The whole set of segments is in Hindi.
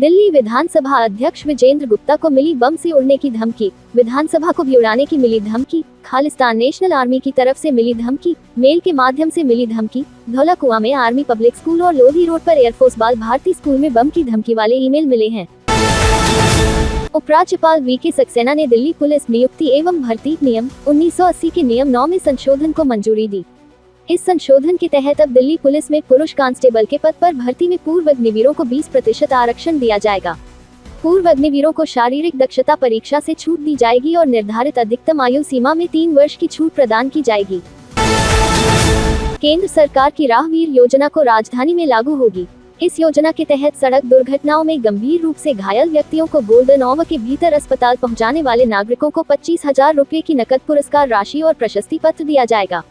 दिल्ली विधानसभा अध्यक्ष विजेंद्र गुप्ता को मिली बम से उड़ने की धमकी, विधानसभा को भी उड़ाने की मिली धमकी, खालिस्तान नेशनल आर्मी की तरफ से मिली धमकी, मेल के माध्यम से मिली धमकी, धौला कुआं में आर्मी पब्लिक स्कूल और लोधी रोड पर एयरफोर्स बाल भारती स्कूल में बम की धमकी वाले ईमेल मिले हैं। उपराज्यपाल वीके सक्सेना ने दिल्ली पुलिस नियुक्ति एवं भर्ती नियम 1980 के नियम 9 में संशोधन को मंजूरी दी। इस संशोधन के तहत अब दिल्ली पुलिस में पुरुष कांस्टेबल के पद पर भर्ती में पूर्व अग्निवीरों को 20% आरक्षण दिया जाएगा। पूर्व अग्निवीरों को शारीरिक दक्षता परीक्षा से छूट दी जाएगी और निर्धारित अधिकतम आयु सीमा में 3 वर्ष की छूट प्रदान की जाएगी। केंद्र सरकार की राहवीर योजना को राजधानी में लागू होगी। इस योजना के तहत सड़क दुर्घटनाओं में गंभीर रूप से घायल व्यक्तियों को गोल्डन आवर के भीतर अस्पताल पहुंचाने वाले नागरिकों को 25,000 रुपये की नकद पुरस्कार राशि और प्रशस्ति पत्र दिया जाएगा।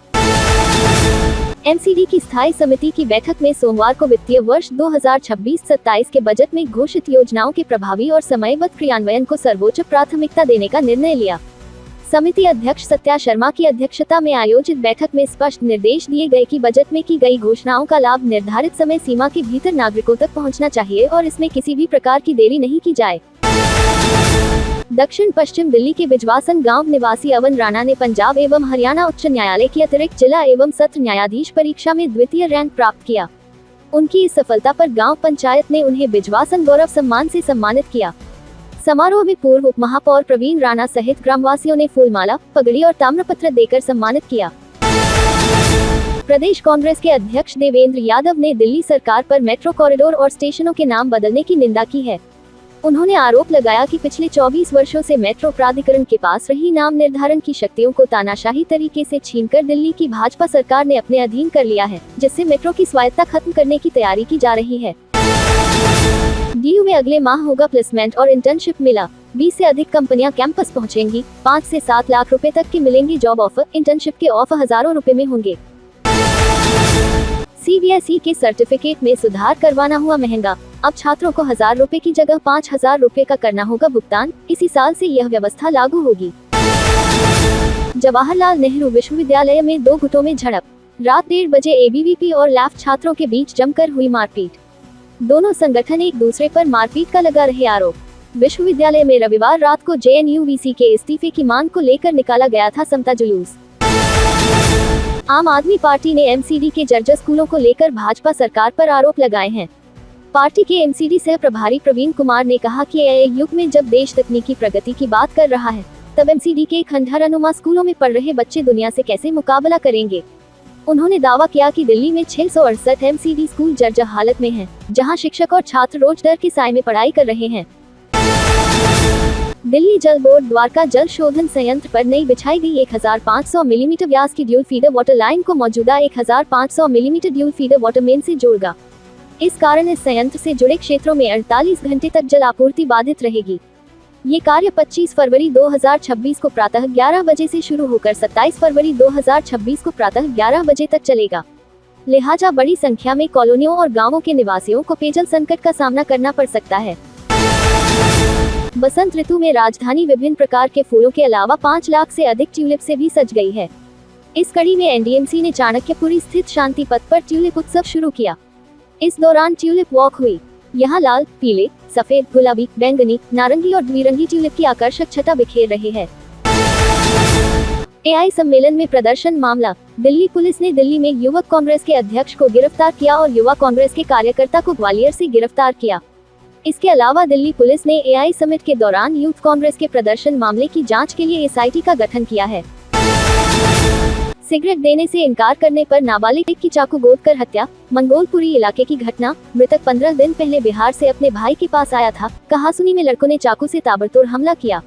एमसीडी की स्थायी समिति की बैठक में सोमवार को वित्तीय वर्ष 2026-27 के बजट में घोषित योजनाओं के प्रभावी और समयबद्ध क्रियान्वयन को सर्वोच्च प्राथमिकता देने का निर्णय लिया। समिति अध्यक्ष सत्या शर्मा की अध्यक्षता में आयोजित बैठक में स्पष्ट निर्देश दिए गए कि बजट में की गई घोषणाओं का लाभ निर्धारित समय सीमा के भीतर नागरिकों तक पहुंचना चाहिए और इसमें किसी भी प्रकार की देरी नहीं की जाए। दक्षिण पश्चिम दिल्ली के बिजवासन गांव निवासी अवन राणा ने पंजाब एवं हरियाणा उच्च न्यायालय की अतिरिक्त जिला एवं सत्र न्यायाधीश परीक्षा में द्वितीय रैंक प्राप्त किया। उनकी इस सफलता पर गांव पंचायत ने उन्हें बिजवासन गौरव सम्मान से सम्मानित किया। समारोह में पूर्व उप महापौर प्रवीण राणा सहित ग्रामवासियों ने फूलमाला, पगड़ी और ताम्रपत्र देकर सम्मानित किया। प्रदेश कांग्रेस के अध्यक्ष देवेंद्र यादव ने दिल्ली सरकार पर मेट्रो कॉरिडोर और स्टेशनों के नाम बदलने की निंदा की है। उन्होंने आरोप लगाया कि पिछले 24 वर्षों से मेट्रो प्राधिकरण के पास रही नाम निर्धारण की शक्तियों को तानाशाही तरीके से छीनकर दिल्ली की भाजपा सरकार ने अपने अधीन कर लिया है, जिससे मेट्रो की स्वायत्तता खत्म करने की तैयारी की जा रही है। डीयू में अगले माह होगा प्लेसमेंट और इंटर्नशिप मेला। 20 से अधिक कंपनियां कैंपस पहुंचेंगी। 5 से 7 लाख रुपए तक के मिलेंगे जॉब ऑफर। इंटर्नशिप के ऑफर हजारों रुपए में होंगे। सीबीएसई के सर्टिफिकेट में सुधार करवाना हुआ महंगा। अब छात्रों को 1000 रुपए की जगह 5000 रुपए का करना होगा भुगतान। इसी साल से यह व्यवस्था लागू होगी। जवाहरलाल नेहरू विश्वविद्यालय में 2 गुटों में झड़प। रात 1:30 बजे एबीवीपी और लैफ छात्रों के बीच जमकर हुई मारपीट। दोनों संगठन एक दूसरे पर मारपीट का लगा रहे आरोप। विश्वविद्यालय में रविवार रात को जेएनयूवीसी के इस्तीफे की मांग को लेकर निकाला गया था समता जुलूस। आम आदमी पार्टी ने एमसीडी के जर्जर स्कूलों को लेकर भाजपा सरकार पर आरोप लगाए हैं। पार्टी के एमसीडी सह प्रभारी प्रवीण कुमार ने कहा कि एक युग में जब देश तकनीकी प्रगति की बात कर रहा है, तब एमसीडी के खंडहरनुमा स्कूलों में पढ़ रहे बच्चे दुनिया से कैसे मुकाबला करेंगे। उन्होंने दावा किया कि दिल्ली में 668 एमसीडी स्कूल जर्जर हालत में हैं, जहां शिक्षक और छात्र रोज डर के साए में पढ़ाई कर रहे हैं। दिल्ली जल बोर्ड द्वारका जल शोधन संयंत्र पर नई बिछाई गई 1500 मिलीमीटर व्यास की ड्यूल फीडर वाटर लाइन को मौजूदा 1500 millimetre dual feeder water main से जोड़ेगा। इस कारण इस संयंत्र से जुड़े क्षेत्रों में 48 घंटे तक जल आपूर्ति बाधित रहेगी। ये कार्य 25 फरवरी 2026 को प्रातः 11 बजे से शुरू होकर 27 फरवरी 2026 को प्रातः 11 बजे तक चलेगा। लिहाजा बड़ी संख्या में कॉलोनियों और गांवों के निवासियों को पेयजल संकट का सामना करना पड़ सकता है। बसंत ऋतु में राजधानी विभिन्न प्रकार के फूलों के अलावा 5 लाख से अधिक ट्यूलिप से भी सज गई है। इस कड़ी में एनडीएमसी ने चाणक्यपुरी स्थित शांति पथ पर ट्यूलिप उत्सव शुरू किया। इस दौरान ट्यूलिप वॉक हुई। यहाँ लाल, पीले, सफेद, गुलाबी, बैंगनी, नारंगी और द्विरंगी ट्यूलिप की आकर्षक छटा बिखेर रहे हैं। एआई सम्मेलन में प्रदर्शन मामला। दिल्ली पुलिस ने दिल्ली में युवक कांग्रेस के अध्यक्ष को गिरफ्तार किया और युवा कांग्रेस के कार्यकर्ता को ग्वालियर से गिरफ्तार किया। इसके अलावा दिल्ली पुलिस ने एआई समिट के दौरान यूथ कांग्रेस के प्रदर्शन मामले की जांच के लिए एसआईटी का गठन किया है। सिगरेट देने से इनकार करने पर नाबालिग की चाकू गोदकर हत्या। मंगोलपुरी इलाके की घटना। मृतक 15 दिन पहले बिहार से अपने भाई के पास आया था। कहासुनी में लड़कों ने चाकू से ताबड़तोड़ हमला किया।